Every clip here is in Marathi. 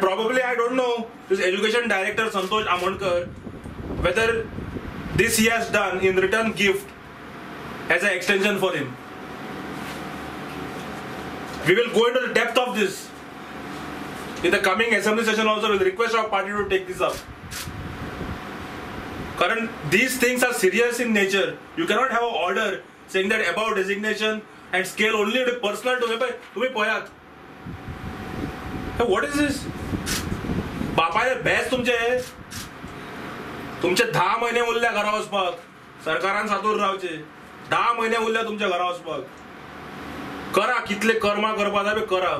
probably I don't know this education director Santosh Amonkar whether this he has done in return gift as an extension for him. We will go into the depth of this in the coming assembly session also. We'll request our party to take this up. Karan, these things are serious in nature. You cannot have an order saying that above designation and scale only to personal to तुम्ही पोयात. What is this? बापाचे बेस तुमचे 10 महिने उरल्या घरा वचपाक. सरकारान सातूर रावचे 10 महिने उरल्या तुमच्या घरा वचपाक. करा कितले कर्मा करपा जाय करा.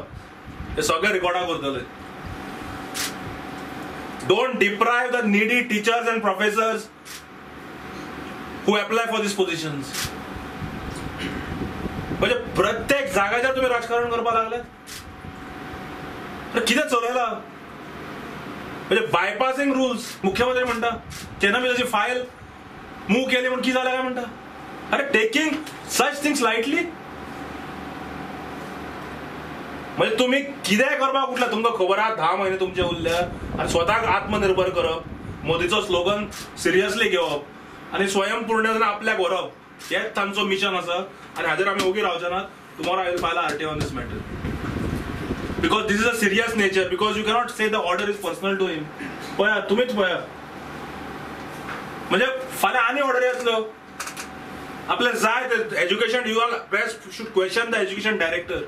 हे सगळे रिकॉर्डा करतले. Don't deprive the needy teachers and professors who apply for these positions. म्हणजे प्रत्येक जागाच्यार तुम्ही राजकारण करपा लागले. किती चलयला म्हणजे बायपासिंग रूल्स. मुख्यमंत्री म्हणता तेन्ना मी त्याची फायल मूव केली म्हणून की झालं काय म्हणता. अरे टेकिंग सच थिंग्स लायटली. म्हणजे तुम्ही कितें करपाक उठला तुमकां खबर आहा 10 महिने तुमचे उरल्या आनी स्वताक आत्मनिर्भर करप. मोदीचो स्लोगन सिरियसली घेवप आनी स्वयंपूर्ण आपल्याक व्हरप हेच तांचो मिशन आसा. आनी हाजेर आमी ओगी रावचे नात. Tomorrow I will file RTO on this matter. Because this is a serious nature. Because you cannot say the order is personal to him. पळया तुम्हीच पळया म्हणजे फाल्यां आनी ऑर्डर येतल्यो. आपल्याक जाय ते education you are best should question the education director.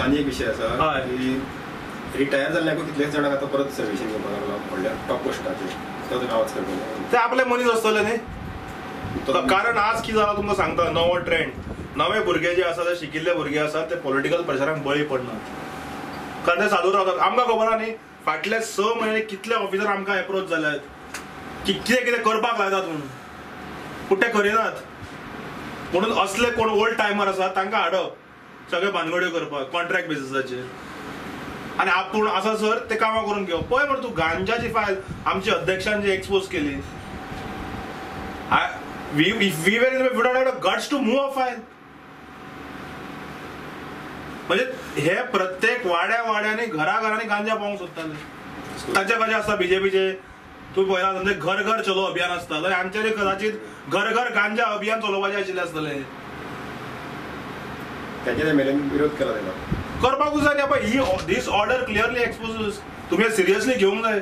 आनी एक विशय आसा की रिटायर जाल्ल्याक कितलेच जाणांक आतां परत सर्विसीन घेवपाक लागला व्हडल्या टॉप पोस्टाचेर. तो आवाज करतलो ते आपले मनीस आसतले न्ही. कारण आज कितें जालां तुमकां सांगता. नवो ट्रेंड. नवे भुरगे जे आसा ते शिकिल्ले भुरगे आसात ते पॉलिटिकल प्रेशराक बळी पडनात. कारण ते सादूर रावतात. आमकां खबर आहा न्ही फाटले 6 म्हयने कितले ऑफिसर आमकां एप्रोच जाल्यात की कितें कितें करपाक लायतात म्हणून पूण ते करिनात. म्हणून असले कोण ओल्ड टायमर आसात तांकां हाडप सगळे भानगड्यो करपाक कॉन्ट्रॅक्ट बेसिसाचेर. आनी आपूण आसा सर ते कामां करून घेवप. पळय मरे तूं गांजाची फायल आमच्या अध्यक्षान जी एक्सपोज केली. We don't have the guts to move a file. म्हणजे हे प्रत्येक वाड्यांनी घराघरांनी गांजा पावूंक सोदताले. ताचे कशें आसता बीजेपीचे तुम्ही पळयला म्हणजे घर घर चलो अभियान आसता जाल्यार आमचेर कदाचित घर घर गांजा अभियान चलोवपाचें आशिल्लें आसतलें. ताचेर एमएलएन विरोध केला तेन्ना करपाकूच जाय न्ही. पळय ही दीस ऑर्डर क्लियरली एक्सपोज तुमी सिरियसली घेवंक जाय.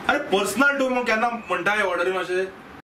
अरे पर्सनल टू केन्ना म्हणटा हे ऑर्डरी मातशें